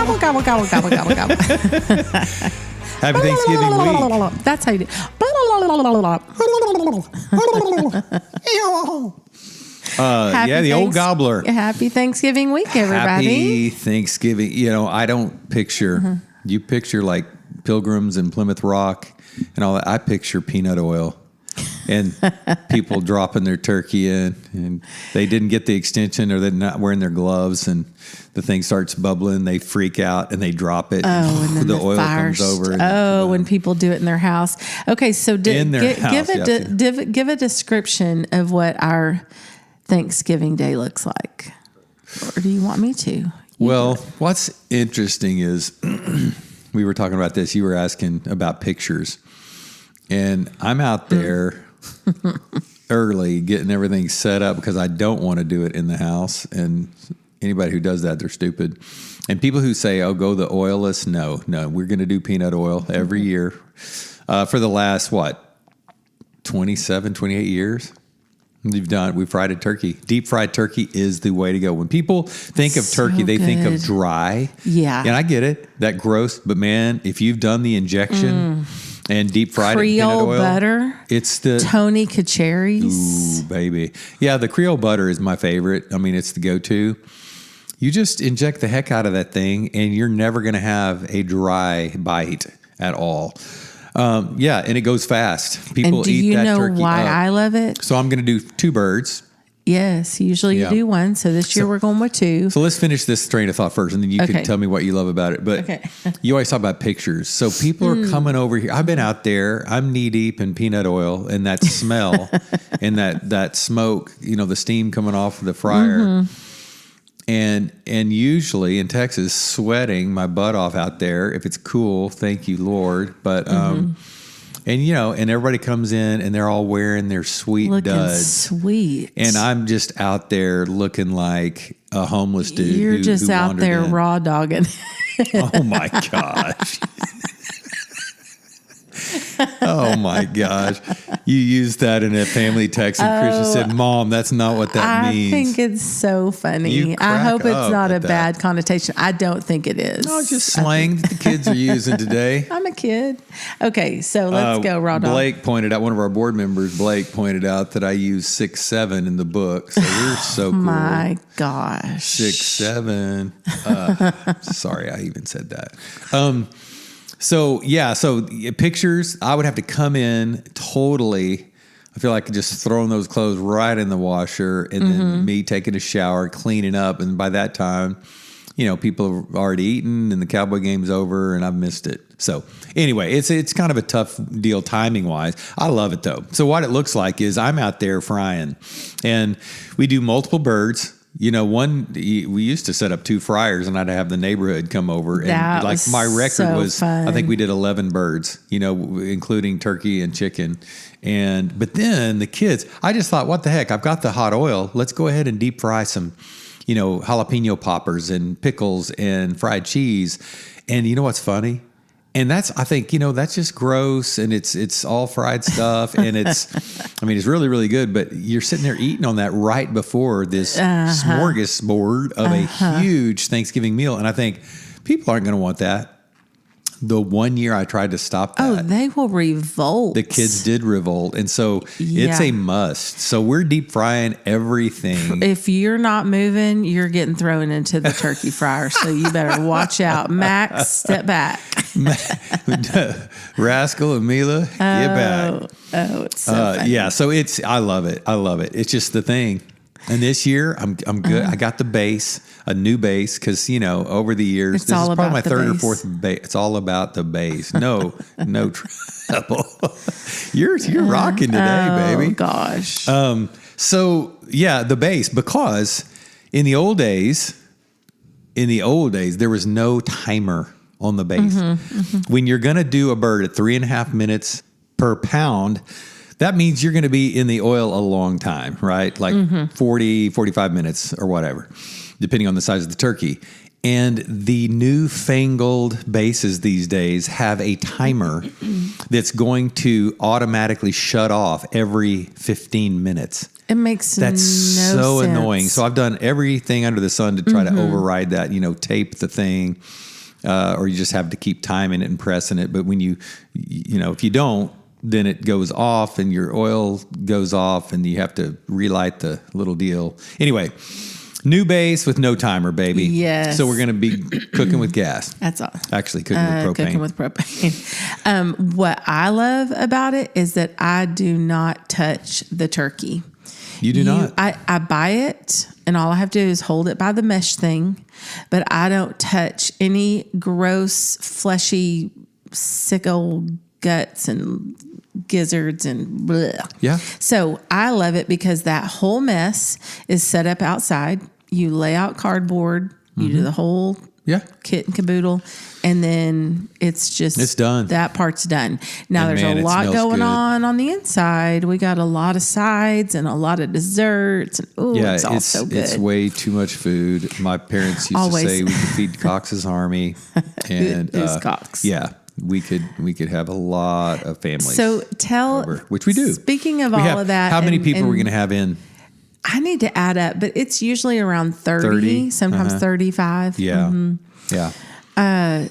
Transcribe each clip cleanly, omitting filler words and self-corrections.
gobble, gobble, gobble, gobble, gobble, gobble. Happy Thanksgiving week. That's how you do. The old gobbler. Happy Thanksgiving week, everybody. Happy Thanksgiving. You know, I don't picture, you picture like Pilgrims and Plymouth Rock and all that. I picture peanut oil and people dropping their turkey in, and they didn't get the extension, or they're not wearing their gloves, and the thing starts bubbling. They freak out and they drop it. Oh, and then the oil fire comes over. when people do it in their house. Okay, so give a description of what our Thanksgiving Day looks like, or do you want me to? Well, what's interesting is we were talking about this. You were asking about pictures, and I'm out there early getting everything set up because I don't want to do it in the house. And anybody who does that, they're stupid. And people who say, "Oh, go the oilless," no, we're going to do peanut oil every year for the last 27, 28 years. We fried a turkey. Deep fried turkey is the way to go. When people think of turkey, they think of dry. Yeah. And I get it. That gross. But man, if you've done the injection and deep fried Creole peanut oil, butter, it's the Tony Kacheries. Ooh, baby. Yeah, the Creole butter is my favorite. I mean, it's the go-to. You just inject the heck out of that thing, and you're never going to have a dry bite at all. And it goes fast. People and do eat you that know turkey why up. I love it? So I'm going to do 2 birds. Yes, usually you do one. So this year we're going with 2. So let's finish this train of thought first, and then you can tell me what you love about it. But you always talk about pictures. So people are coming over here. I've been out there. I'm knee deep in peanut oil and that smell and that smoke, the steam coming off of the fryer. And usually in Texas, sweating my butt off out there if it's cool. Thank you, Lord. But and everybody comes in and they're all wearing their sweet duds. Sweet. And I'm just out there looking like a homeless dude. You're just who out there raw dogging. Oh my gosh. Oh my gosh. You used that in a family text, and Christian said, "Mom, that's not what that means." I think it's so funny. I hope it's not a bad connotation. I don't think it is. No, it's just slang that the kids are using today. I'm a kid. Okay, so let's go, raw dog. Blake pointed out, one of our board members, Blake, pointed out that I use 6'7" in the book. So you're so cool. My gosh. 6'7". Sorry, I even said that. So pictures, I would have to come in totally. I feel like just throwing those clothes right in the washer, and then me taking a shower, cleaning up. And by that time, people have already eaten and the Cowboy game's over, and I've missed it. So anyway, it's kind of a tough deal timing wise. I love it though. So what it looks like is I'm out there frying, and we do multiple birds. We used to set up 2 fryers, and I'd have the neighborhood come over. And my record was, fun. I think we did 11 birds, including turkey and chicken. But then the kids, I just thought, what the heck? I've got the hot oil. Let's go ahead and deep fry some, jalapeno poppers and pickles and fried cheese. And you know what's funny? And I think, that's just gross, and it's all fried stuff, and it's really, really good, but you're sitting there eating on that right before this smorgasbord of a huge Thanksgiving meal. And I think people aren't going to want that. The one year I tried to stop that. Oh, they will revolt. The kids did revolt. And so it's a must. So we're deep frying everything. If you're not moving, you're getting thrown into the turkey fryer. So you better watch out. Max, step back. Rascal and Mila, get back. Oh, it's so funny. So I love it. I love it. It's just the thing. And this year, I'm good. I got the base, a new base, because, over the years, this is probably my 3rd or 4th base. It's all about the base. No trouble. You're rocking today, baby. Oh, gosh. The base, because in the old days, there was no timer on the base. When you're going to do a bird at 3.5 minutes per pound, that means you're going to be in the oil a long time, right? Like 40, 45 minutes or whatever, depending on the size of the turkey. And the newfangled bases these days have a timer that's going to automatically shut off every 15 minutes. It makes no sense. So annoying. So I've done everything under the sun to try to override that, tape the thing. or you just have to keep timing it and pressing it. But when if you don't, then it goes off and your oil goes off and you have to relight the little deal. Anyway, new base with no timer, baby. Yes. So we're going to be cooking with gas. That's all. Actually, cooking with propane. Cooking with propane. What I love about it is that I do not touch the turkey. You do not? I buy it, and all I have to do is hold it by the mesh thing, but I don't touch any gross, fleshy, sick old guts and gizzards and bleh. Yeah. So I love it because that whole mess is set up outside. You lay out cardboard, you do the whole kit and caboodle, and then it's done. That part's done. Now there's a lot going on the inside. We got a lot of sides and a lot of desserts. And, it's all so good. It's way too much food. My parents used to say we could feed Cox's army. And Who's Cox? Yeah. We could have a lot of families. So which we do. Speaking of all of that, how many people are we going to have in? I need to add up, but it's usually around 30 sometimes 35. Yeah. Mm-hmm. Yeah.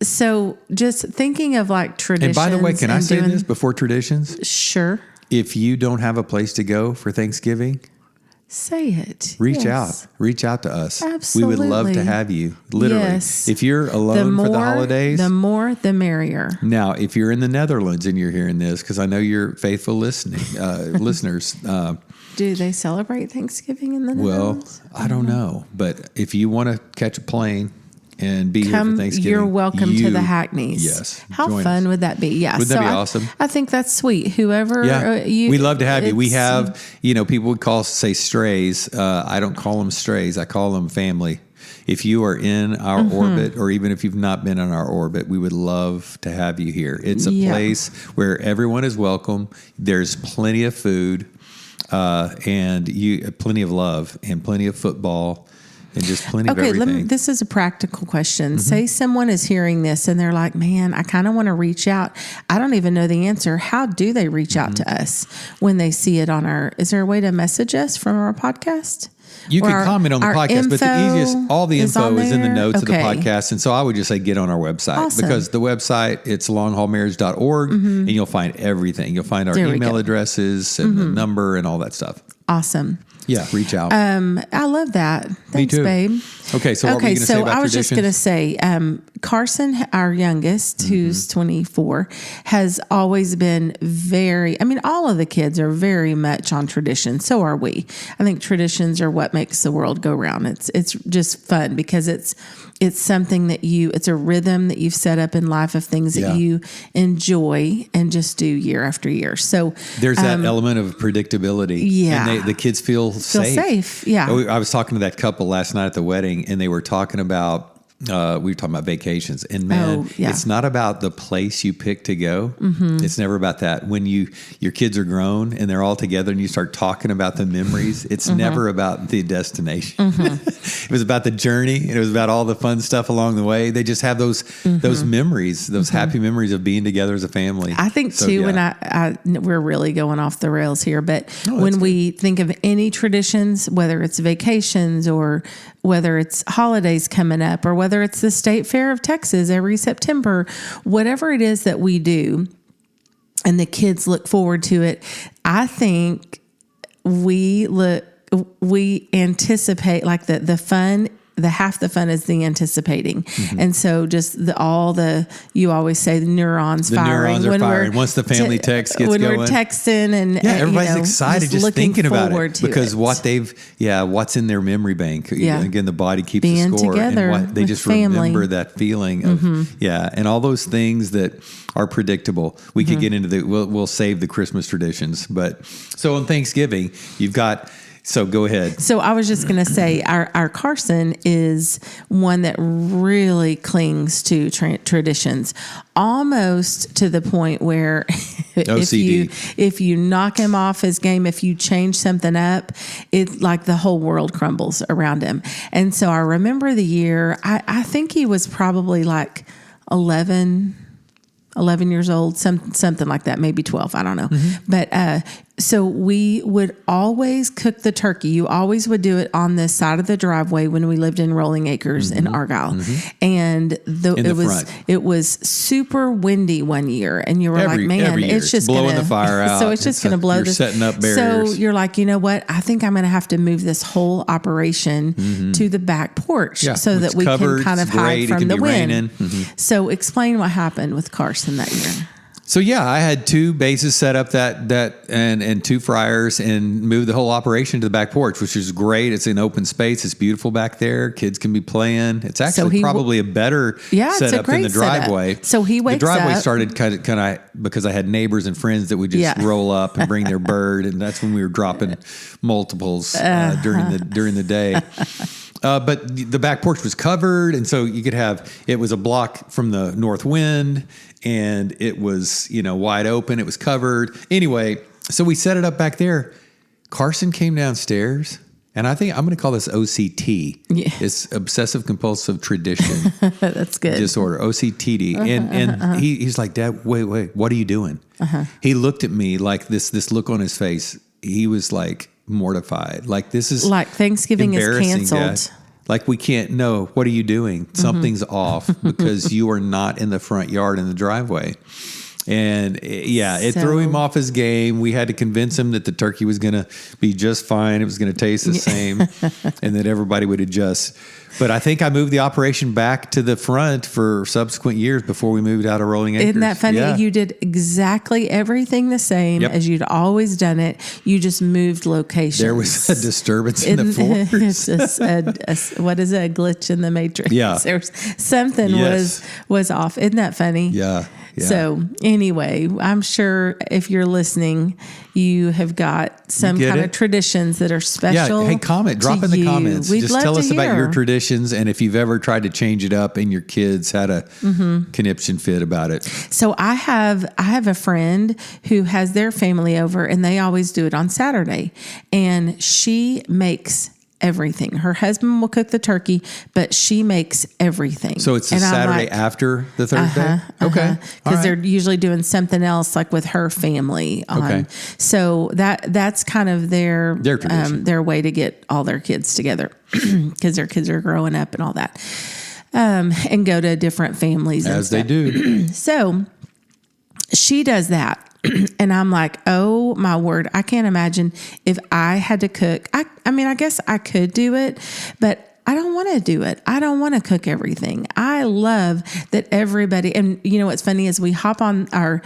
So just thinking of like traditions. And by the way, can I say this before traditions? Sure. If you don't have a place to go for Thanksgiving, say it. Reach out to us. Absolutely. We would love to have you. Literally. Yes. If you're alone for the holidays. The more, the merrier. Now, if you're in the Netherlands and you're hearing this, because I know you're faithful listeners. Do they celebrate Thanksgiving in the Netherlands? Well, I don't know. But if you want to catch a plane and be here for Thanksgiving, you're welcome to the Hackneys. Yes. How fun would that be? Yeah. Wouldn't that be awesome? I think that's sweet. Whoever we love to have you. We have, people would say strays. I don't call them strays. I call them family. If you are in our orbit, or even if you've not been in our orbit, we would love to have you here. It's a place where everyone is welcome. There's plenty of food, and plenty of love, and plenty of football. And just plenty of everything. This is a practical question. Say someone is hearing this and they're like, man, I kind of want to reach out. I don't even know the answer. How do they reach out to us when they see it is there a way to message us from our podcast? You can comment on the podcast, but the easiest, all the info is in the notes of the podcast. And so I would just say, get on our website because the website, it's longhaulmarriage.org and you'll find everything. You'll find our email addresses and the number and all that stuff. Awesome. Yeah, reach out. I love that. Thanks, Me too. babe. Okay, so what were you going to say about I was traditions? just going to say, Carson, our youngest, who's 24, has always been all of the kids are very much on tradition. So are we. I think traditions are what makes the world go round. It's just fun because it's something that it's a rhythm that you've set up in life of things that you enjoy and just do year after year. So there's that element of predictability. Yeah. And the kids feel safe. Yeah. I was talking to that couple last night at the wedding and they were talking about, we were talking about vacations and man, it's not about the place you pick to go. It's never about that. When your kids are grown and they're all together and you start talking about the memories, it's never about the destination. It was about the journey and it was about all the fun stuff along the way. They just have those memories, those happy memories of being together as a family. I think when we're really going off the rails here, but when we think of any traditions, whether it's vacations or whether it's holidays coming up or whether it's the State Fair of Texas every September, whatever it is that we do and the kids look forward to it, I think we anticipate like the fun. Half the fun is the anticipating. And so just you always say the neurons firing. The neurons are firing. Once the family text gets going. When we're texting and everybody's excited just thinking about it. Because what's in their memory bank. Again, the body keeps being the score. Together and they just family. Remember that feeling of, and all those things that are predictable. We could get into we'll save the Christmas traditions. But so on Thanksgiving, you've got, so go ahead. So I was just going to say our Carson is one that really clings to traditions, almost to the point where if you knock him off his game, if you change something up, it's like the whole world crumbles around him. And so I remember the year, I think he was probably like 11 years old, something like that, maybe 12. I don't know. But So we would always cook the turkey. You always would do it on the side of the driveway when we lived in Rolling Acres in Argyle. And it was super windy one year, and you were like, man, it's just blowing the fire out. So it's just going to blow you're setting up barriers. So you're like, you know what? I think I'm going to have to move this whole operation to the back porch so that we can kind of hide from the wind. So explain what happened with Carson that year. So I had 2 bases set up and 2 fryers and moved the whole operation to the back porch, which is great. It's an open space. It's beautiful back there. Kids can be playing. It's actually probably a better setup than the driveway. Setup. So he wakes up. The driveway started kind of because I had neighbors and friends that would just roll up and bring their bird, and that's when we were dropping multiples during the day. But the back porch was covered, and so you could it was a block from the north wind, and it was, wide open. It was covered. Anyway, so we set it up back there. Carson came downstairs, and I think I'm going to call this OCT. Yeah. It's obsessive compulsive tradition. That's good. Disorder, OCTD. And he's like, Dad, wait, what are you doing? He looked at me like this look on his face. He was like mortified. Like, this is like Thanksgiving is canceled. Dad. Like, we can't know. What are you doing? Something's off because you are not in the front yard in the driveway. And it threw him off his game. We had to convince him that the turkey was going to be just fine. It was going to taste the same and that everybody would adjust. But I think I moved the operation back to the front for subsequent years before we moved out of Rolling Acres. Isn't that funny? Yeah. You did exactly everything the same as you'd always done it. You just moved locations. There was a disturbance in the force. It's what is it? A glitch in the matrix. Yeah. Something was off. Isn't that funny? Yeah. So anyway, I'm sure if you're listening, you have got some kind of traditions that are special. Yeah. Hey, drop in the comments. We'd just love tell to us hear about your traditions and if you've ever tried to change it up and your kids had a conniption fit about it. So I have a friend who has their family over, and they always do it on Saturday, and she makes everything. Her husband will cook the turkey, but she makes everything. So it's a Saturday after the Thursday? Okay. Because they're usually doing something else like with her family on. Okay. So that's kind of their way to get all their kids together because their kids are growing up and all that. And go to different families. As they do. So she does that. And I'm like, oh my word, I can't imagine if I had to cook. I mean, I guess I could do it, but I don't want to do it. I don't want to cook everything. I love that everybody, and what's funny is we hop on our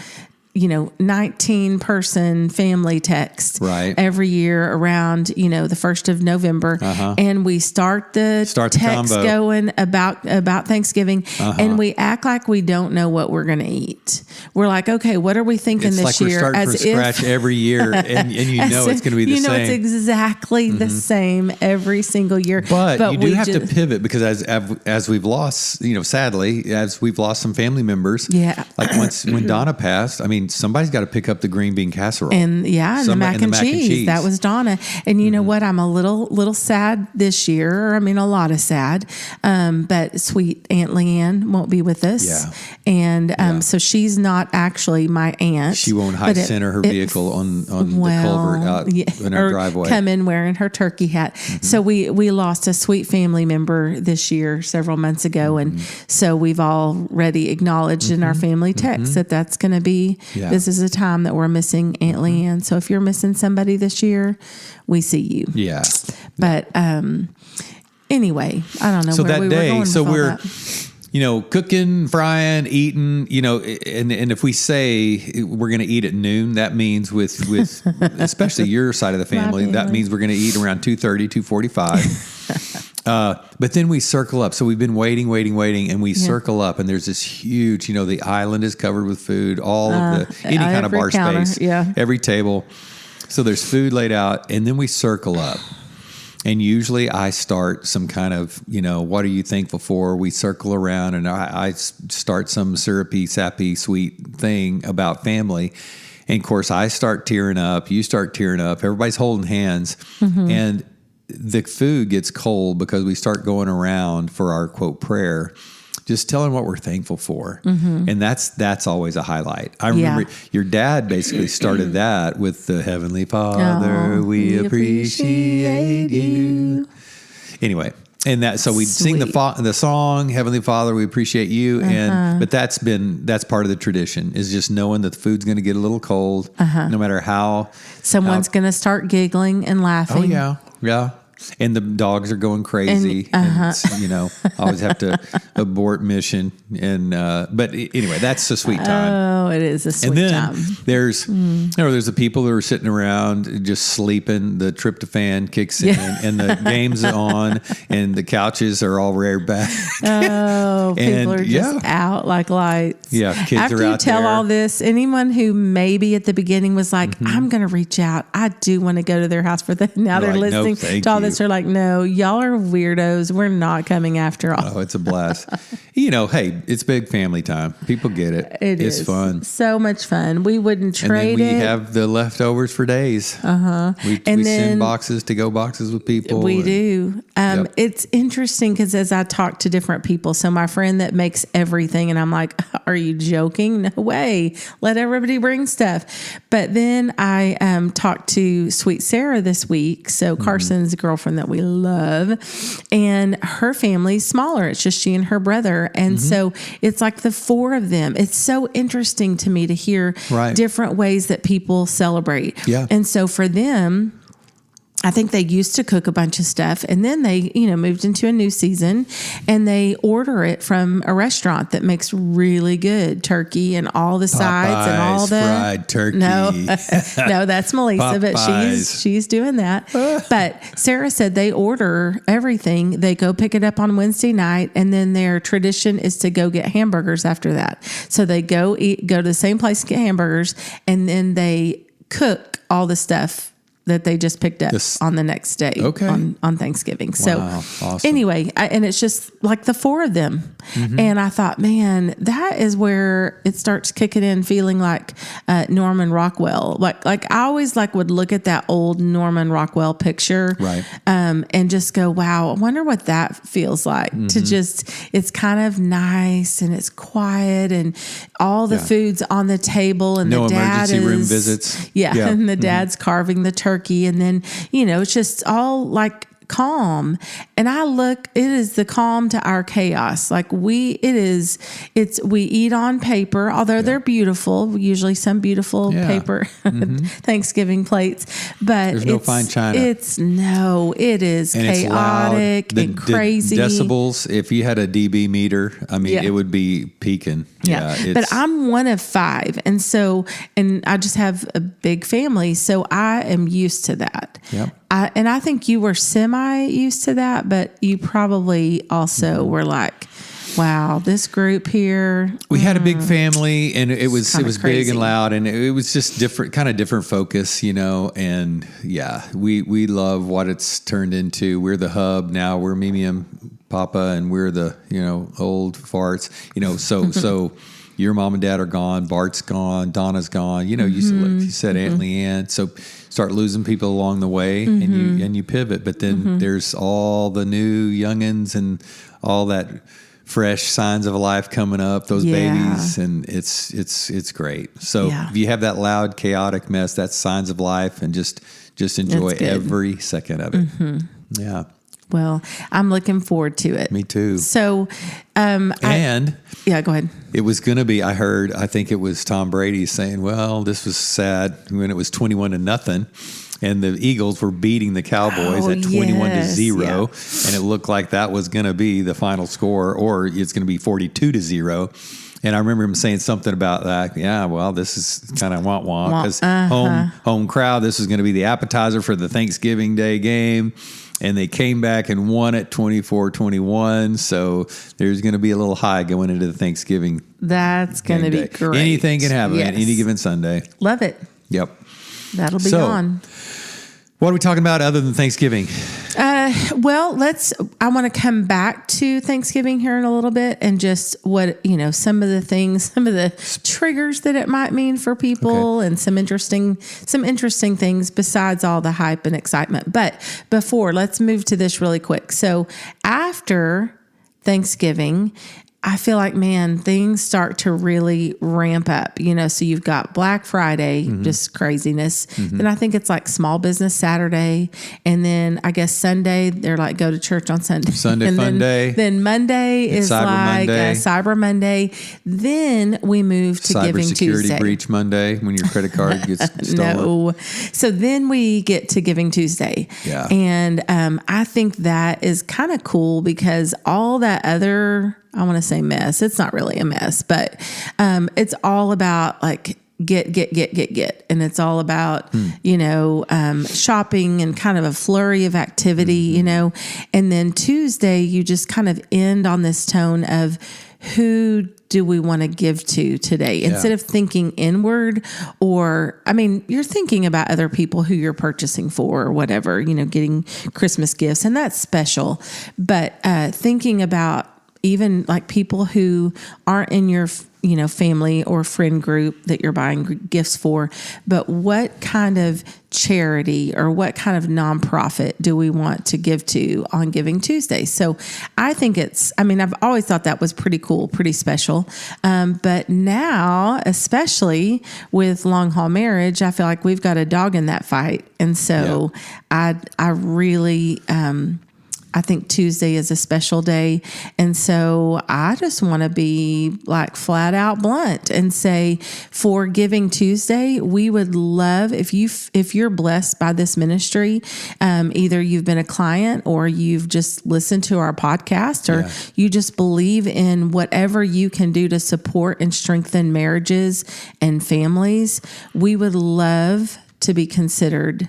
19-person family text every year around, the 1st of November. And we start the text going about Thanksgiving and we act like we don't know what we're going to eat. We're like, okay, what are we thinking this year? It's like we're starting from scratch every year and it's going to be the same. It's exactly the same every single year. But you do have to pivot because as we've lost, sadly, as we've lost some family members. Yeah. Like when Donna passed, I mean, somebody's got to pick up the green bean casserole. And the mac and cheese. That was Donna. And you know what? I'm a little sad this year. I mean, a lot of sad. But sweet Aunt Leanne won't be with us. Yeah. And so she's not actually my aunt. She won't high center her vehicle on the culvert out in our driveway. Come in wearing her turkey hat. So we lost a sweet family member this year, several months ago. And so we've already acknowledged in our family text that that's going to be, this is a time that we're missing Aunt Leanne. So if you're missing somebody this year, we see you. Yeah. But anyway, I don't know where we were going with all that. Cooking, frying, eating, and if we say we're going to eat at noon, that means with especially your side of the family, that means we're going to eat around 2:30, 2:45. But then we circle up. So we've been waiting, and we circle up, and there's this huge, the island is covered with food, all of any kind of bar space, every table. So there's food laid out, and then we circle up. And usually I start some kind of, what are you thankful for? We circle around and I start some syrupy, sappy, sweet thing about family. And of course I start tearing up, you start tearing up, everybody's holding hands. And the food gets cold because we start going around for our quote prayer, just telling what we're thankful for. And that's always a highlight. I remember your dad basically started that with the Heavenly Father, we appreciate you. Anyway, and that, so we'd sing the song, Heavenly Father, we appreciate you. But that's part of the tradition, is just knowing that the food's going to get a little cold, no matter how. Someone's going to start giggling and laughing. Oh, yeah. And the dogs are going crazy. And always have to abort mission. And but anyway, that's a sweet time. Oh, it is a sweet time. And then there's the people who are sitting around just sleeping. The tryptophan kicks in, and the game's on, and the couches are all reared back. Oh, people are just out like lights. Yeah, kids After are out there. After you tell all this, anyone who maybe at the beginning was like, I'm going to reach out. I do want to go to their house for that. Now they're listening to all this. They're like, no, y'all are weirdos. We're not coming after all. Oh, it's a blast. Hey, it's big family time. People get it. It's fun. So much fun. We wouldn't trade it. And then we have the leftovers for days. We send boxes to go boxes with people. We do. It's interesting because as I talk to different people, so my friend that makes everything, and I'm like, are you joking? No way. Let everybody bring stuff. But then I talked to Sweet Sarah this week. So Carson's girlfriend that we love, and her family's smaller. It's just she and her brother. And so it's like the four of them. It's so interesting to me to hear different ways that people celebrate. Yeah. And so for them, I think they used to cook a bunch of stuff, and then they, moved into a new season, and they order it from a restaurant that makes really good turkey and all the sides and all the fried turkey. No, that's Melissa, but she's doing that. But Sarah said they order everything. They go pick it up on Wednesday night, and then their tradition is to go get hamburgers after that. So they go to the same place to get hamburgers, and then they cook all the stuff that they just picked up on the next day on Thanksgiving. So awesome. Anyway, and it's just like the four of them. And I thought, man, that is where it starts kicking in, feeling like Norman Rockwell. Like I always would look at that old Norman Rockwell picture, and just go, wow, I wonder what that feels like to just, it's kind of nice and it's quiet and all the food's on the table, and no the dad emergency room visits. And the dad's carving the turkey, and then it's just all like calm. And it is the calm to our chaos. We eat on paper, although they're beautiful, usually some beautiful paper Thanksgiving plates, but there's no fine china. It is and chaotic and crazy. Decibels, if you had a dB meter, it would be peaking. But I'm one of 5. And I just have a big family. So I am used to that. Yep. And I think you were semi used to that, but you probably also were like, wow, this group here. We had a big family, and it was crazy. Big and loud, and it was just different focus, and we love what it's turned into. We're the hub now. We're Mimi and Papa, and we're the, old farts, so your mom and dad are gone. Bart's gone. Donna's gone. You said Aunt Leanne. So start losing people along the way, and you pivot. But then there's all the new youngins and all that fresh signs of life coming up. Those babies, and it's great. So if you have that loud, chaotic mess, that's signs of life, and just enjoy every second of it. Yeah. Well, I'm looking forward to it. Me too. So, go ahead. It was going to be, I think it was Tom Brady saying, well, this was sad when it was 21-0. And the Eagles were beating the Cowboys at 21-0. And it looked like that was going to be the final score, or it's going to be 42-0. And I remember him saying something about that. Yeah, well, this is kind of womp because home crowd. This is going to be the appetizer for the Thanksgiving Day game. And they came back and won it 24-21. So there's going to be a little high going into the Thanksgiving. That's going to be great. Anything can happen on any given Sunday. Love it. Yep. That'll be on. What are we talking about other than Thanksgiving? Well, I want to come back to Thanksgiving here in a little bit, and just what, some of the triggers that it might mean for people, and some interesting things besides all the hype and excitement. But before, let's move to this really quick. So after Thanksgiving, I feel like, man, things start to really ramp up, so you've got Black Friday, just craziness. Then I think it's like Small Business Saturday. And then I guess Sunday, they're like, go to church on Sunday. Sunday and fun day. Then Monday is Cyber like Monday. Cyber Monday. Then we move to Giving Tuesday. Cybersecurity breach Monday when your credit card gets stolen. No. So then we get to Giving Tuesday. Yeah. And I think that is kind of cool because all that other, I want to say mess. It's not really a mess, but it's all about like get. And it's all about, shopping and kind of a flurry of activity, And then Tuesday, you just kind of end on this tone of who do we want to give to today? Instead of thinking inward you're thinking about other people who you're purchasing for or whatever, getting Christmas gifts, and that's special. But thinking about even like people who aren't in your, family or friend group that you're buying gifts for, but what kind of charity or what kind of nonprofit do we want to give to on Giving Tuesday? So I think I've always thought that was pretty cool, pretty special. But now, especially with long haul marriage, I feel like we've got a dog in that fight. And so I really, I think Tuesday is a special day. And so I just want to be like flat out blunt and say for Giving Tuesday, we would love if you're blessed by this ministry, either you've been a client or you've just listened to our podcast or you just believe in whatever you can do to support and strengthen marriages and families. We would love to be considered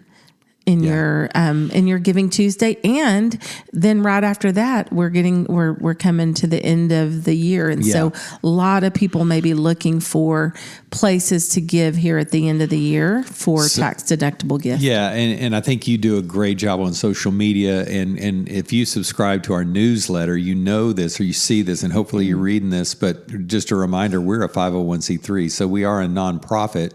in your Giving Tuesday. And then right after that, we're coming to the end of the year. And so a lot of people may be looking for places to give here at the end of the year for tax deductible gifts. Yeah. And I think you do a great job on social media. And if you subscribe to our newsletter, you know this or you see this, and hopefully you're reading this, but just a reminder, we're a 501c3. So we are a nonprofit,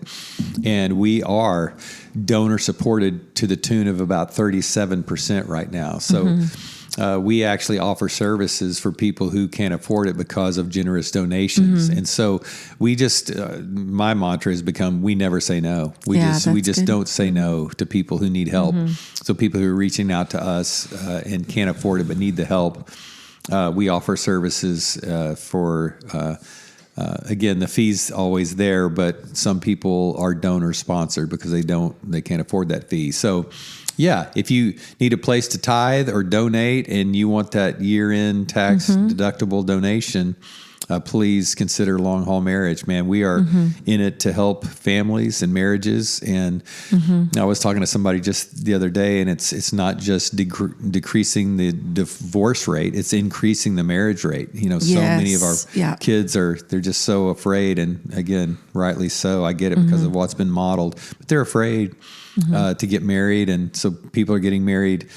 and we are donor supported to the tune of about 37% right now. So we actually offer services for people who can't afford it because of generous donations. And so we just, my mantra has become, we never say no. We just don't say no to people who need help. So people who are reaching out to us and can't afford it but need the help, we offer services for again, the fee's always there, but some people are donor sponsored because they can't afford that fee. So if you need a place to tithe or donate and you want that year-end tax deductible donation, please consider Long Haul Marriage. Man, we are in it to help families and marriages. And I was talking to somebody just the other day, and it's not just decreasing the divorce rate, it's increasing the marriage rate. So many of our kids they're just so afraid. And again, rightly so. I get it because of what's been modeled, but they're afraid to get married. And so people are getting married,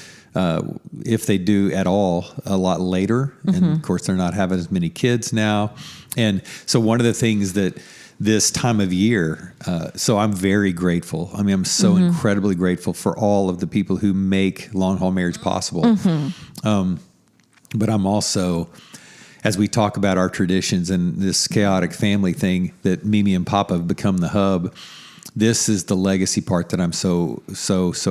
if they do at all, a lot later. And of course, they're not having as many kids now. And so one of the things that this time of year, so I'm very grateful. I mean, I'm so incredibly grateful for all of the people who make Long Haul Marriage possible. But I'm also, as we talk about our traditions and this chaotic family thing that Mimi and Papa have become the hub, this is the legacy part that I'm so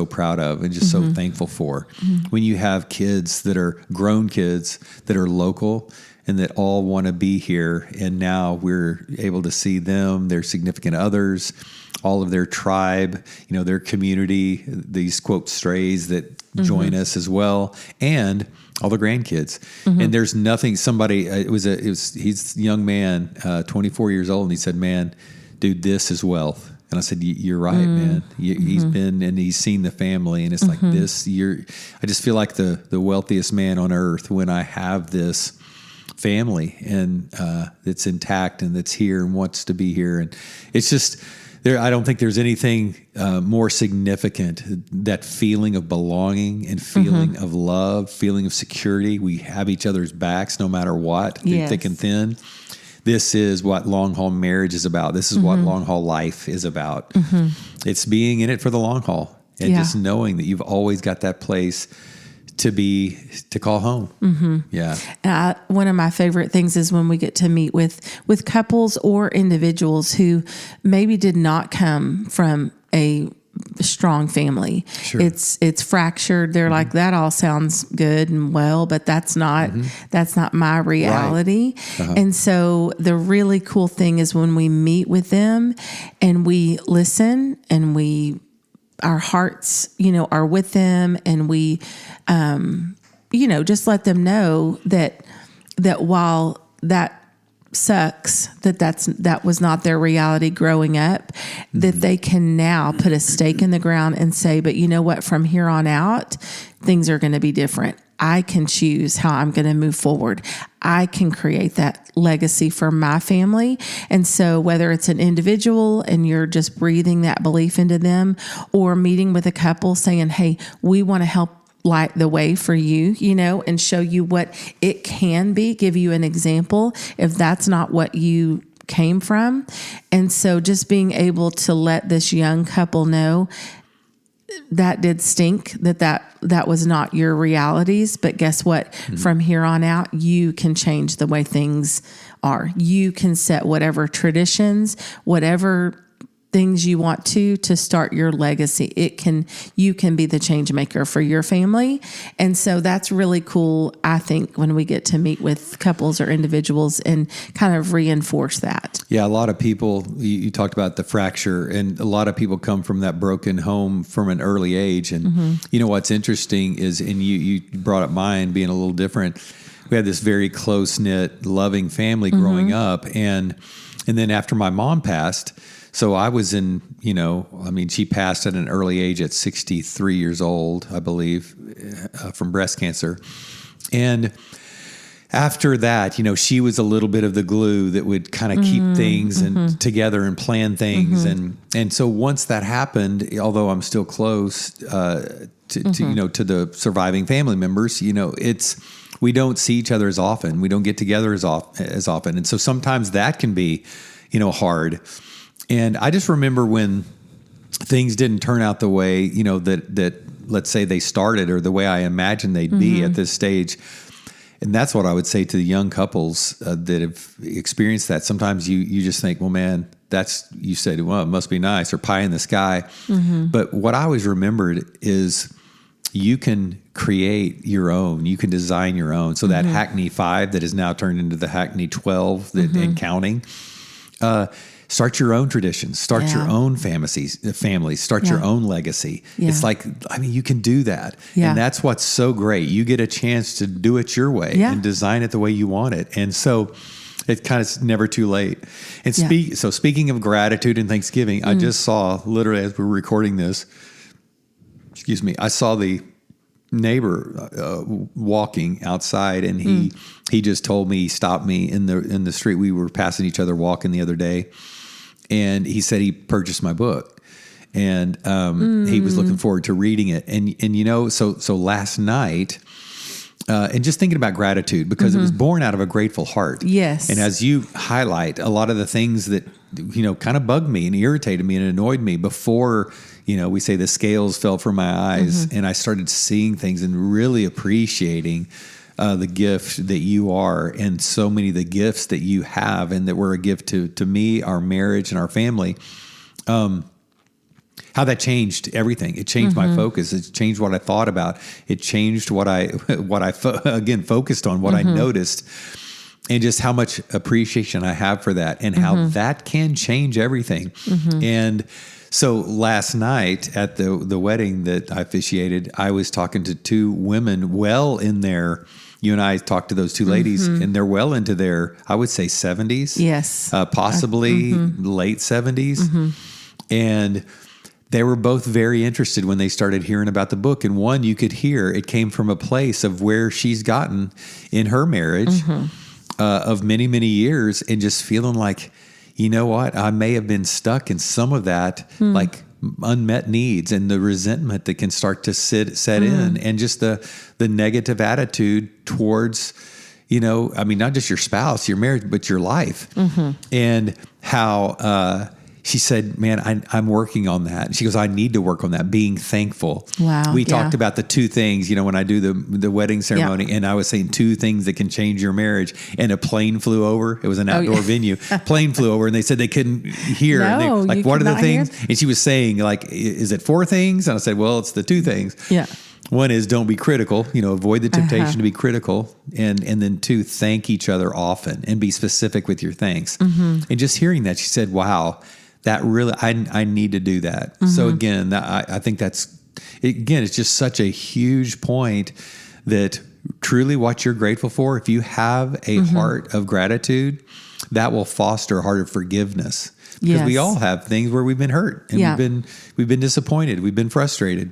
proud of and just so thankful for. When you have kids that are grown kids that are local and that all want to be here, and now we're able to see them, their significant others, all of their tribe, their community, these quote strays that join us as well, and all the grandkids. And there's nothing. Somebody he's a young man, 24 years old, and he said, "Man, dude, this is wealth." And I said, "You're right, man. He's been and he's seen the family, and it's like this. I just feel like the wealthiest man on earth when I have this family and that's intact and that's here and wants to be here. And it's just there. I don't think there's anything more significant, that feeling of belonging and feeling of love, feeling of security. We have each other's backs no matter what, through thick and thin. This is what long haul marriage is about. This is what long haul life is about. It's being in it for the long haul and just knowing that you've always got that place to call home. Mm-hmm. Yeah. One of my favorite things is when we get to meet with couples or individuals who maybe did not come from a strong family. Sure. It's fractured. They're like, that all sounds good and well, but that's not my reality. Right. And so the really cool thing is when we meet with them and we listen and our hearts, are with them, and we, just let them know that while that sucks, that was not their reality growing up, that they can now put a stake in the ground and say, but you know what, from here on out, things are going to be different. I can choose how I'm going to move forward. I can create that legacy for my family. And so whether it's an individual and you're just breathing that belief into them, or meeting with a couple saying, hey, we want to help light the way for you, and show you what it can be, give you an example if that's not what you came from. And so just being able to let this young couple know that did stink, that was not your realities. But guess what? Mm-hmm. From here on out, you can change the way things are. You can set whatever traditions, whatever things you want to start your legacy. You can be the change maker for your family. And so that's really cool, I think, when we get to meet with couples or individuals and kind of reinforce that. Yeah, a lot of people, you talked about the fracture, and a lot of people come from that broken home from an early age. And what's interesting is, and you brought up mine being a little different. We had this very close-knit, loving family growing up. And then after my mom passed, so I was she passed at an early age at 63 years old, I believe, from breast cancer. And after that, she was a little bit of the glue that would kind of keep things and together and plan things. And so once that happened, although I'm still close to the surviving family members, we don't see each other as often. We don't get together as often. And so sometimes that can be, hard. And I just remember when things didn't turn out the way, that let's say they started, or the way I imagined they'd be at this stage. And that's what I would say to the young couples that have experienced that. Sometimes you just think, well, man, you said, well, it must be nice, or pie in the sky. But what I always remembered is you can create your own, you can design your own. So that Hackney 5 that is now turned into the Hackney 12 and counting, start your own traditions, start your own families, start your own legacy. Yeah. It's like, you can do that. Yeah. And that's what's so great. You get a chance to do it your way and design it the way you want it. And so it kind of never too late. And so speaking of gratitude and Thanksgiving, I just saw, literally as we were recording this, I saw the neighbor walking outside, and he just told me, he stopped me in the street. We were passing each other walking the other day. And he said he purchased my book, and he was looking forward to reading it. And so last night, and just thinking about gratitude, because it was born out of a grateful heart. Yes. And as you highlight, a lot of the things that, kind of bugged me and irritated me and annoyed me before, we say the scales fell from my eyes, and I started seeing things and really appreciating the gift that you are, and so many of the gifts that you have, and that were a gift to me, our marriage, and our family. How that changed everything. It changed my focus. It changed what I thought about. It changed what I focused on, what I noticed, and just how much appreciation I have for that, and how that can change everything. And so last night at the wedding that I officiated, I was talking to two women well in their, you and I talked to those two ladies, and they're well into their, I would say 70s. Yes. Possibly late 70s. And they were both very interested when they started hearing about the book. And one, you could hear it came from a place of where she's gotten in her marriage of many, many years, and just feeling like, you know what, I may have been stuck in some of that, like unmet needs, and the resentment that can start to set in, and just the negative attitude towards, not just your spouse, your marriage, but your life, and how, she said, man, I'm working on that. And she goes, I need to work on that, being thankful. Wow. We talked about the 2 things, when I do the wedding ceremony, and I was saying 2 things that can change your marriage. And a plane flew over. It was an outdoor venue. Plane flew over, and they said they couldn't hear. No, and they, like, you what are could the not things? hear. And she was saying, like, is it 4 things? And I said, well, it's the 2 things. Yeah. One is don't be critical, avoid the temptation to be critical. And then 2, thank each other often and be specific with your thanks. And just hearing that, she said, wow, that really, I need to do that. So again, I think it's just such a huge point that truly what you're grateful for, if you have a heart of gratitude, that will foster a heart of forgiveness. Because we all have things where we've been hurt and we've been disappointed, we've been frustrated.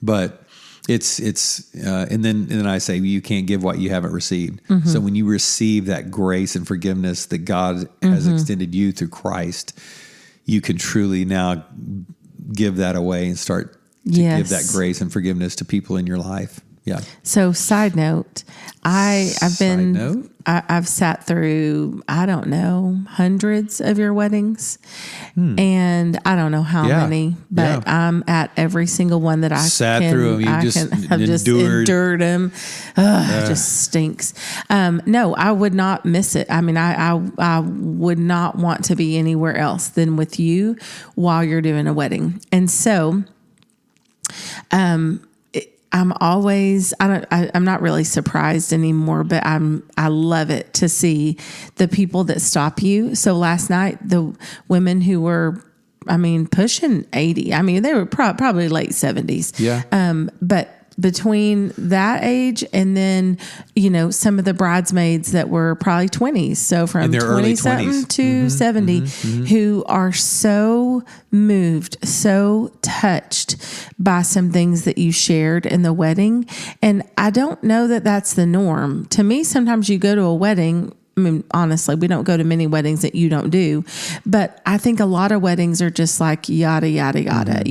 But and then I say, you can't give what you haven't received. So when you receive that grace and forgiveness that God has extended you through Christ, you can truly now give that away and start to give that grace and forgiveness to people in your life. Yeah. So side note, I've sat through, I don't know, hundreds of your weddings, and I don't know how many, but I'm at every single one that I sat through them. I've just endured them. It just stinks. No, I would not miss it. I mean, I would not want to be anywhere else than with you while you're doing a wedding. And so, I'm not really surprised anymore, but I love it to see the people that stop you. So last night, the women who were, pushing 80, they were probably late 70s. Yeah. But between that age and then, some of the bridesmaids that were probably 20s. So from 20-something to 70, who are so moved, so touched by some things that you shared in the wedding. And I don't know that that's the norm. To me, sometimes you go to a wedding, honestly, we don't go to many weddings that you don't do, but I think a lot of weddings are just like yada, yada, yada,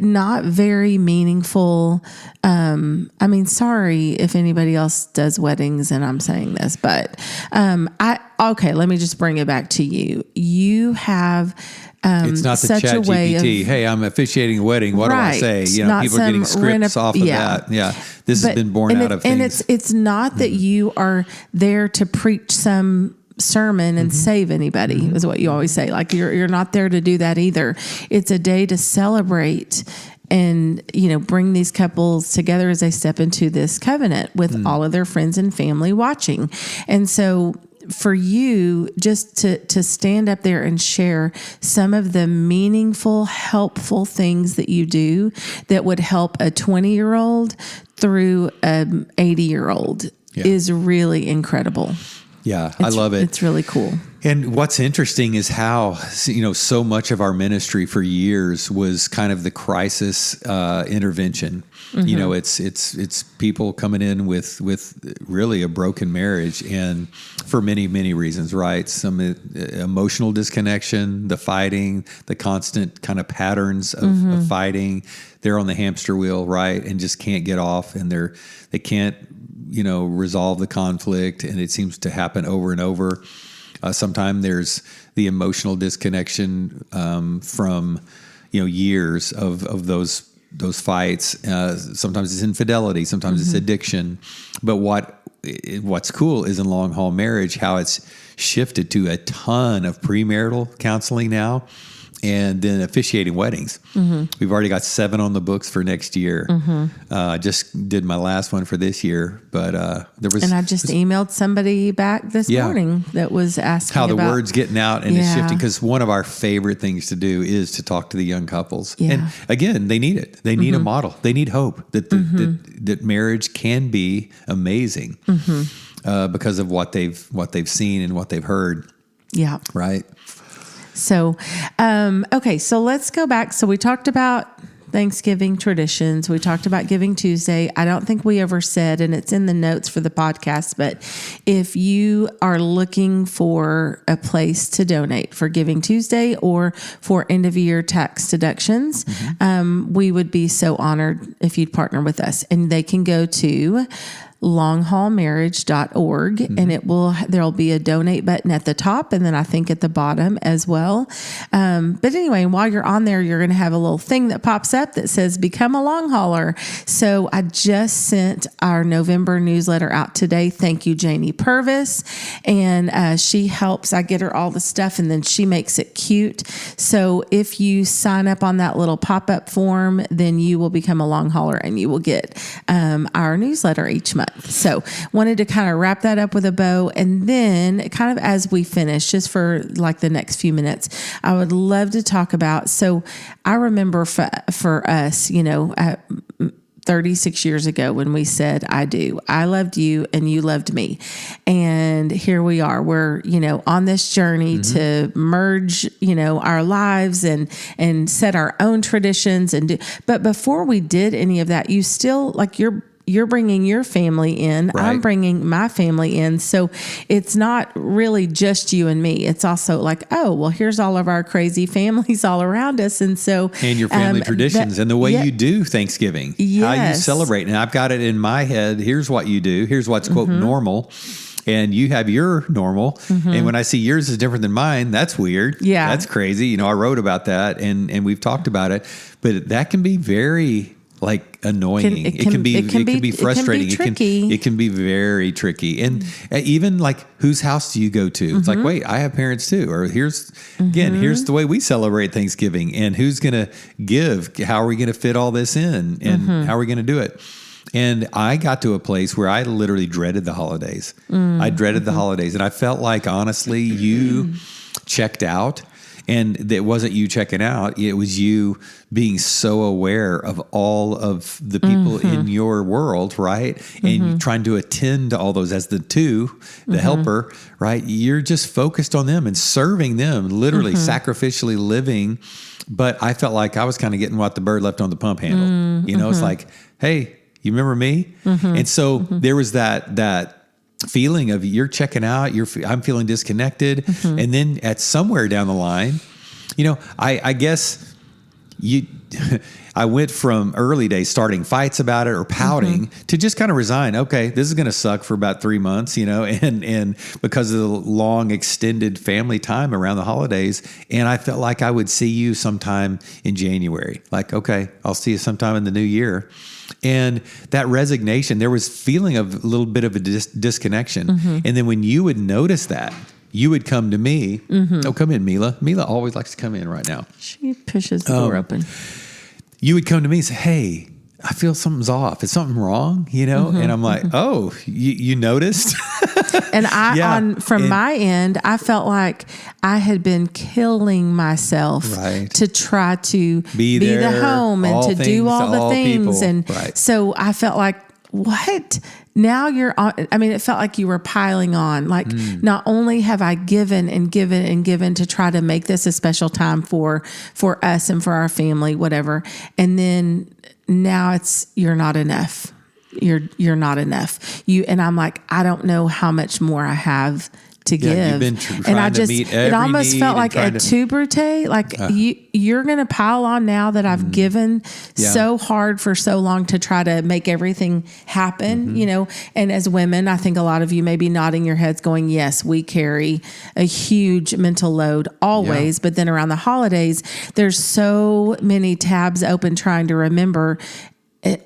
not very meaningful. Sorry if anybody else does weddings and I'm saying this, but, let me just bring it back to you. You have, it's not the such chat a way GPT. of, Hey, I'm officiating a wedding. What do I say? People are getting scripts off of that. Yeah. This has been born out of things. And it's not that you are there to preach some sermon and save anybody, is what you always say. Like you're not there to do that either. It's a day to celebrate and, bring these couples together as they step into this covenant with all of their friends and family watching. And so for you just to stand up there and share some of the meaningful, helpful things that you do that would help a 20-year-old through an 80-year-old is really incredible. Yeah, I love it. It's really cool. And what's interesting is how, so much of our ministry for years was kind of the crisis intervention. It's people coming in with really a broken marriage, and for many, many reasons, right? Some emotional disconnection, the fighting, the constant kind of patterns of fighting. They're on the hamster wheel, right? And just can't get off, and they can't, resolve the conflict, and it seems to happen over and over. Sometimes there's the emotional disconnection from years of those fights. Sometimes it's infidelity, sometimes it's addiction. But what's cool is in long haul marriage how it's shifted to a ton of premarital counseling now, and then officiating weddings. We've already got 7 on the books for next year. Just did my last one for this year, but And I just emailed somebody back this morning that was asking how the about, word's getting out and it's shifting. Because one of our favorite things to do is to talk to the young couples. And again, they need it. They need a model. They need hope that marriage can be amazing because of what they've seen and what they've heard. Yeah. Right. So, okay, so let's go back. So we talked about Thanksgiving traditions. We talked about Giving Tuesday. I don't think we ever said, and it's in the notes for the podcast, but if you are looking for a place to donate for Giving Tuesday or for end of year tax deductions, we would be so honored if you'd partner with us. And they can go to longhaulmarriage.org, and there'll be a donate button at the top, and then I think at the bottom as well. But anyway, while you're on there, you're going to have a little thing that pops up that says become a long hauler. So I just sent our November newsletter out today. Thank you, Janie Purvis. And she helps. I get her all the stuff, and then she makes it cute. So if you sign up on that little pop-up form, then you will become a long hauler, and you will get our newsletter each month. So wanted to kind of wrap that up with a bow. And then kind of as we finish, just for like the next few minutes, I would love to talk about, so I remember for us, 36 years ago when we said, I do. I loved you and you loved me. And here we are. We're, on this journey to merge, our lives and set our own traditions but before we did any of that, you still you're bringing your family in. Right. I'm bringing my family in. So it's not really just you and me. It's also like, oh, well, here's all of our crazy families all around us. And so, and your family traditions and the way you do Thanksgiving, how you celebrate. And I've got it in my head. Here's what you do. Here's what's quote normal. And you have your normal. And when I see yours is different than mine, that's weird. Yeah. That's crazy. I wrote about that and we've talked about it, but that can be very annoying. It can be frustrating. It can be very tricky. And even whose house do you go to? It's wait, I have parents too. Or here's the way we celebrate Thanksgiving, and who's going to give? How are we going to fit all this in? And how are we going to do it? And I got to a place where I literally dreaded the holidays. I dreaded the holidays, and I felt like, honestly, you checked out. And it wasn't you checking out. It was you being so aware of all of the people in your world, right? And trying to attend to all those as the helper, right? You're just focused on them and serving them, literally sacrificially living. But I felt like I was kind of getting what the bird left on the pump handle. It's like, hey, you remember me? And so there was that feeling of you're checking out, I'm feeling disconnected. And then at somewhere down the line, I guess I went from early days starting fights about it or pouting to just kind of resign. Okay, this is going to suck for about 3 months, and because of the long extended family time around the holidays. And I felt like I would see you sometime in January. Okay, I'll see you sometime in the new year. And that resignation, there was feeling of a little bit of a disconnection. And then when you would notice that, you would come to me. Oh, come in, Mila. Mila always likes to come in right now. She pushes the door open. You would come to me and say, hey, I feel something's off. Is something wrong? And I'm like, oh, you noticed? And from my end, I felt like I had been killing myself to try to be the home and to do all the things. People. And so I felt like, what? Now you're on. I mean, it felt like you were piling on. Not only have I given and given and given to try to make this a special time for us and for our family, whatever. And then now you're not enough. You're not enough. And I'm like, I don't know how much more I have to give. You've been trying to meet every it almost felt like a tu brute, you're going to pile on now that I've given so hard for so long to try to make everything happen, and as women, I think a lot of you may be nodding your heads going, yes, we carry a huge mental load always, but then around the holidays, there's so many tabs open trying to remember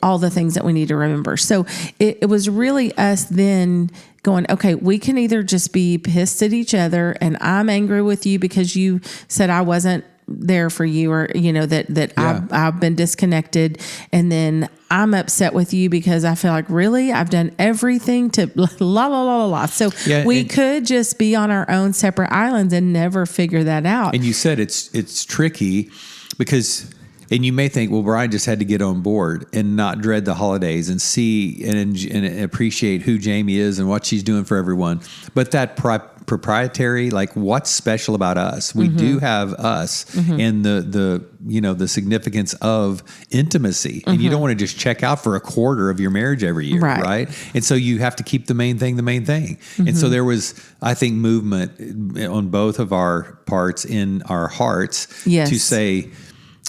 all the things that we need to remember. So it was really us then going, okay, we can either just be pissed at each other and I'm angry with you because you said I wasn't there for you, or, I've been disconnected. And then I'm upset with you because I feel like, really, I've done everything to la, la, la, la, la. So we could just be on our own separate islands and never figure that out. And you said it's tricky because... And you may think, well, Brian just had to get on board and not dread the holidays and see and appreciate who Jamie is and what she's doing for everyone. But that proprietary, what's special about us? We do have us and the significance of intimacy. And you don't want to just check out for a quarter of your marriage every year, right? And so you have to keep the main thing. And so there was, I think, movement on both of our parts in our hearts to say,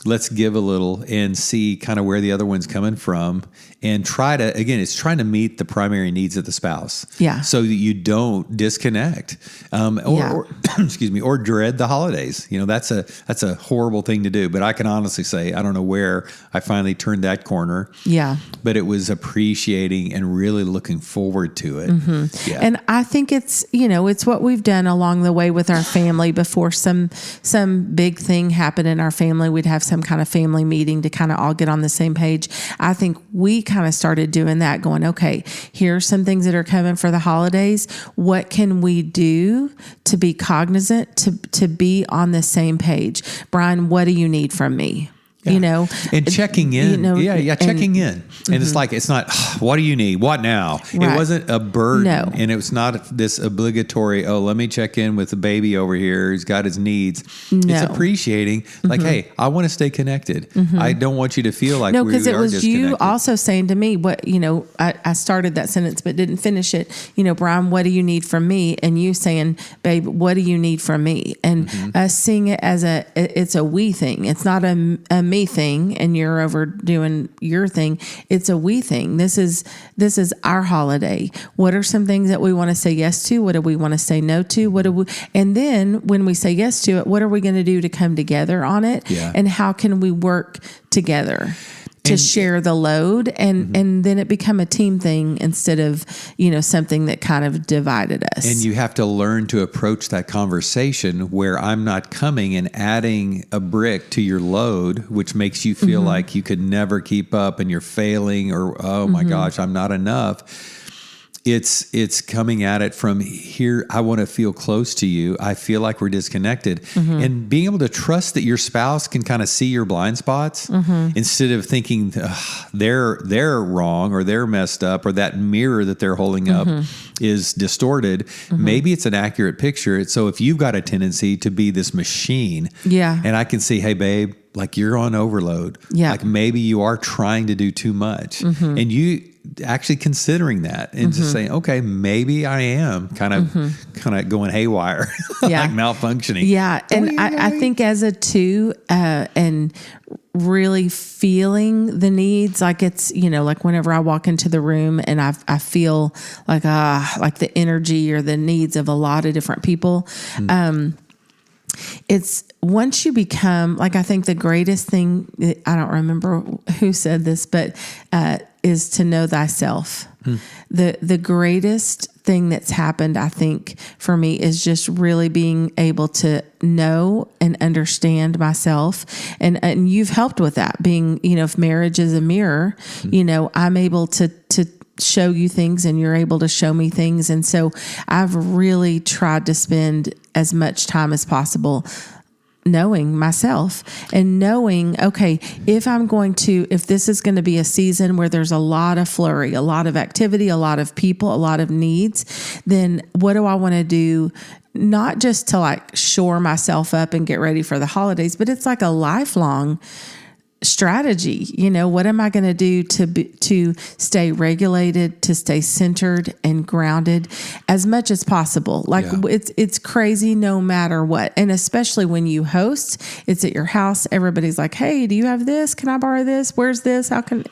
let's give a little and see kind of where the other one's coming from, and try to, again, it's trying to meet the primary needs of the spouse. Yeah. So that you don't disconnect, or excuse me, or dread the holidays. That's a horrible thing to do. But I can honestly say, I don't know where I finally turned that corner. Yeah. But it was appreciating and really looking forward to it. Mm-hmm. Yeah. And I think it's what we've done along the way with our family. Before some big thing happened in our family, we'd have some kind of family meeting to kind of all get on the same page. I think we kind of started doing that, going, okay, here's some things that are coming for the holidays. What can we do to be cognizant, to be on the same page? Brian, what do you need from me? Yeah. And checking in. Checking in. And it's like, it's not, what do you need? What now? Right. It wasn't a burden. No. And it was not this obligatory, let me check in with the baby over here. He's got his needs. No. It's appreciating, like, hey, I want to stay connected. I don't want you to feel like we are disconnected. No, because it was you also saying to me, what, I started that sentence but didn't finish it. Brian, what do you need from me? And you saying, babe, what do you need from me? And us seeing it as it's a we thing. It's not a me thing and you're over doing your thing. It's a we thing. This is our holiday. What are some things that we want to say yes to? What do we want to say no to? And then when we say yes to it, what are we going to do to come together on it? Yeah. And how can we work together to share the load, and then it become a team thing instead of, something that kind of divided us. And you have to learn to approach that conversation where I'm not coming and adding a brick to your load, which makes you feel like you could never keep up and you're failing, or, oh my gosh, I'm not enough. It's coming at it from here. I want to feel close to you. I feel like we're disconnected, and being able to trust that your spouse can kind of see your blind spots instead of thinking they're wrong or they're messed up or that mirror that they're holding up is distorted. Maybe it's an accurate picture. So if you've got a tendency to be this machine, and I can see, hey babe, like you're on overload. Yeah. Like maybe you are trying to do too much, and you actually considering that and just saying, okay, maybe I am kind of going haywire, like malfunctioning. Yeah. And I think as a two, and really feeling the needs, like it's, like whenever I walk into the room and I feel like the energy or the needs of a lot of different people. It's once you become, like, I think the greatest thing, I don't remember who said this, but is to know thyself. The greatest thing that's happened, I think, for me is just really being able to know and understand myself. And you've helped with that, being, if marriage is a mirror, I'm able to show you things and you're able to show me things. And so I've really tried to spend as much time as possible knowing myself and knowing, okay, if this is going to be a season where there's a lot of flurry, a lot of activity, a lot of people, a lot of needs, then what do I want to do? Not just to like shore myself up and get ready for the holidays, but it's like a lifelong strategy. What am I going to do to stay regulated, to stay centered and grounded as much as possible? Like it's crazy no matter what. And especially when you host, it's at your house. Everybody's like, hey, do you have this? Can I borrow this? Where's this? How can,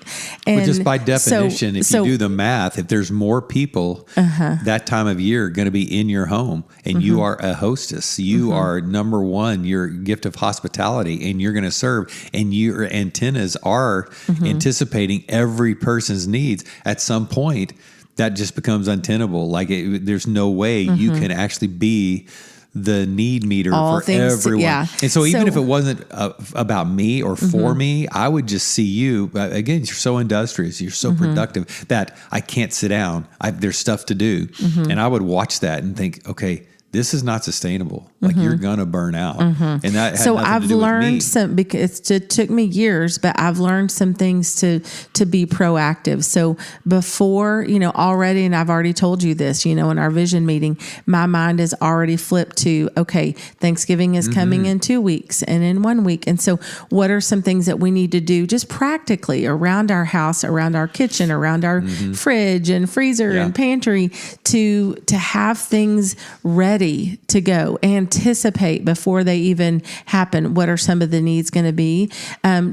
and well, just by definition, if you do the math, if there's more people that time of year going to be in your home and you are a hostess, you are number one, your gift of hospitality, and you're going to serve, and your antennas are anticipating every person's needs. At some point, that just becomes untenable. Like there's no way you can actually be the need meter all for everyone. And so even if it wasn't about me or for me, I would just see you, again, you're so industrious, you're so productive that I can't sit down. There's stuff to do. And I would watch that and think, okay, this is not sustainable. Like you're gonna burn out, and that. So I've learned some, because it took me years, but I've learned some things to be proactive. So before, already, and I've already told you this, in our vision meeting, my mind is already flipped to, okay, Thanksgiving is coming in 2 weeks and in 1 week, and so what are some things that we need to do just practically around our house, around our kitchen, around our fridge and freezer and pantry to have things ready ready to go, anticipate before they even happen. What are some of the needs going to be?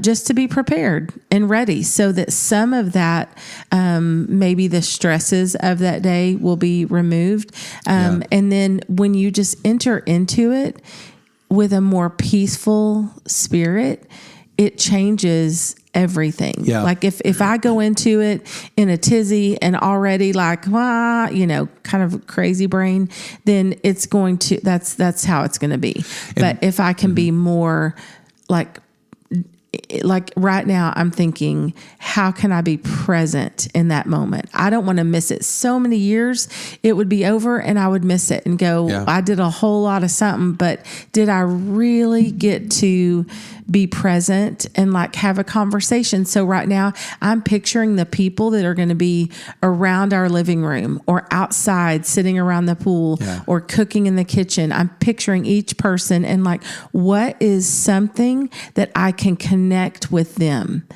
Just to be prepared and ready so that some of that, maybe the stresses of that day will be removed. And then when you just enter into it with a more peaceful spirit, it changes everything. Yeah. Like if I go into it in a tizzy and already like, kind of crazy brain, then it's going to, that's how it's going to be. But if I can be more like right now, I'm thinking, how can I be present in that moment? I don't want to miss it. So many years it would be over and I would miss it and go, I did a whole lot of something, but did I really get to be present and like have a conversation? So right now I'm picturing the people that are going to be around our living room or outside sitting around the pool or cooking in the kitchen. I'm picturing each person and like, what is something that I can connect with them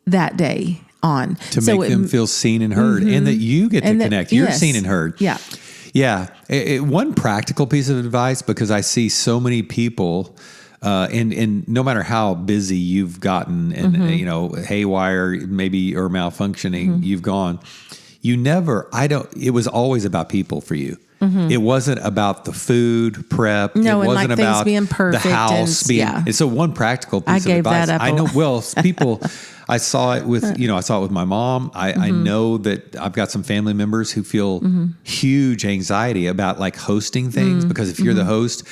that day on to make them feel seen and heard, and that you get to connect. You're seen and heard. Yeah. Yeah. One practical piece of advice, because I see so many people, and no matter how busy you've gotten and, haywire maybe or malfunctioning, you've gone, it was always about people for you. It wasn't about the food prep. No, it wasn't like about being perfect the house being. And so one practical piece of advice. That up I know. Well, people. I saw it with my mom. I know that I've got some family members who feel huge anxiety about like hosting things, because if you're the host,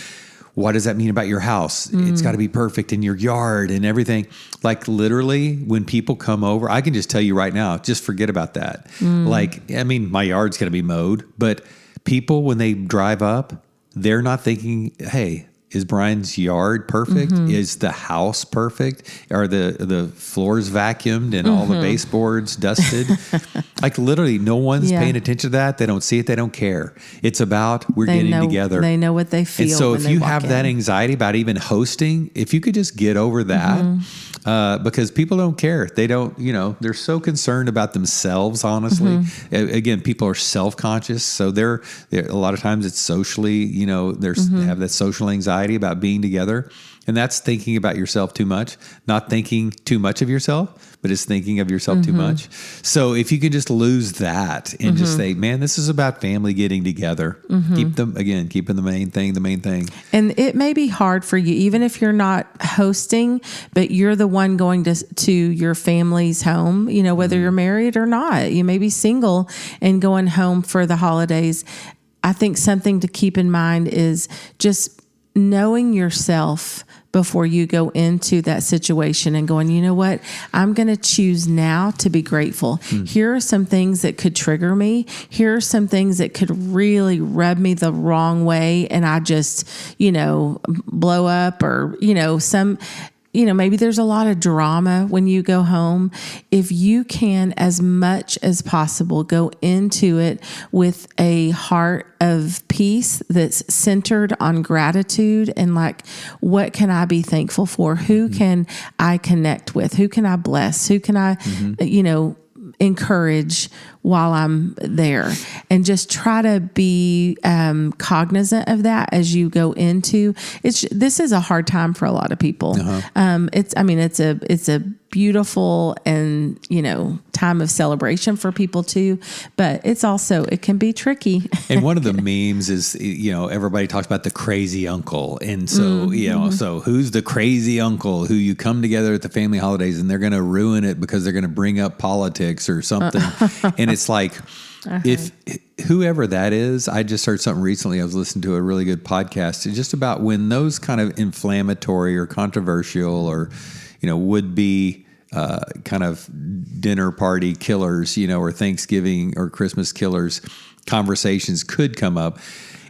what does that mean about your house? It's got to be perfect in your yard and everything. Like literally when people come over, I can just tell you right now, just forget about that. Like, I mean, my yard's going to be mowed, but people, when they drive up, they're not thinking, hey, is Brian's yard perfect? Is the house perfect? Are the floors vacuumed and all the baseboards dusted? Like literally no one's paying attention to that. They don't see it. They don't care. It's about getting together. They know what they feel. And so if you have that anxiety about even hosting, if you could just get over that, because people don't care. They don't, they're so concerned about themselves, honestly. Again, people are self-conscious. So they're a lot of times it's socially, they have that social anxiety about being together. And that's thinking about yourself too much, not thinking too much of yourself, but it's thinking of yourself too much. So if you can just lose that and just say, man, this is about family getting together. Keeping the main thing. And it may be hard for you, even if you're not hosting, but you're the one going to your family's home, whether you're married or not. You may be single and going home for the holidays. I think something to keep in mind is just knowing yourself before you go into that situation and going, you know what, I'm going to choose now to be grateful. Here are some things that could trigger me. Here are some things that could really rub me the wrong way. And I just, blow up or, maybe there's a lot of drama when you go home. If you can, as much as possible, go into it with a heart of peace that's centered on gratitude and like, what can I be thankful for? Who can I connect with? Who can I bless? Who can I, encourage while I'm there, and just try to be cognizant of that as you go into it. This is a hard time for a lot of people. It's a beautiful and time of celebration for people too, but it can be tricky. And one of the memes is everybody talks about the crazy uncle, and so so who's the crazy uncle who you come together at the family holidays and they're going to ruin it because they're going to bring up politics or something. And it's like, if whoever that is, I just heard something recently. I was listening to a really good podcast. It's just about when those kind of inflammatory or controversial or, would be kind of dinner party killers, or Thanksgiving or Christmas killers, conversations could come up.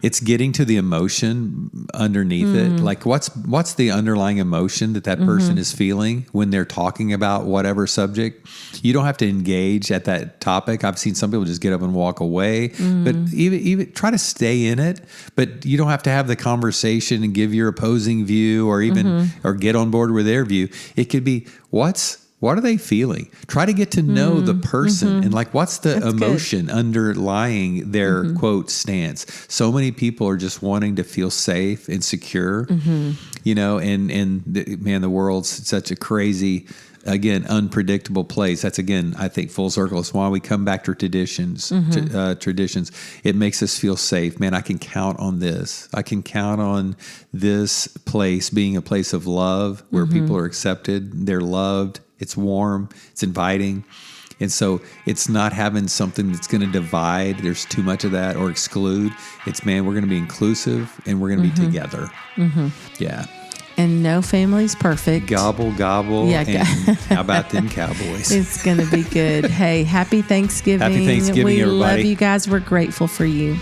It's getting to the emotion underneath it. Like what's the underlying emotion that person is feeling when they're talking about whatever subject. You don't have to engage at that topic. I've seen some people just get up and walk away, but even try to stay in it, but you don't have to have the conversation and give your opposing view or even, or get on board with their view. It could be, what's What are they feeling? Try to get to know the person and like, what's the emotion underlying their quote stance? So many people are just wanting to feel safe and secure, you know, and the world's such a crazy, again, unpredictable place. That's, again, I think full circle. It's why we come back to traditions. Traditions. It makes us feel safe. Man, I can count on this. I can count on this place being a place of love where people are accepted. They're loved. It's warm. It's inviting. And so it's not having something that's going to divide. There's too much of that or exclude. It's, man, we're going to be inclusive and we're going to be together. Yeah. And no family's perfect. Gobble, gobble. Yeah. And how about them Cowboys? It's going to be good. Hey, happy Thanksgiving. Happy Thanksgiving, we everybody. love you guys. We're grateful for you.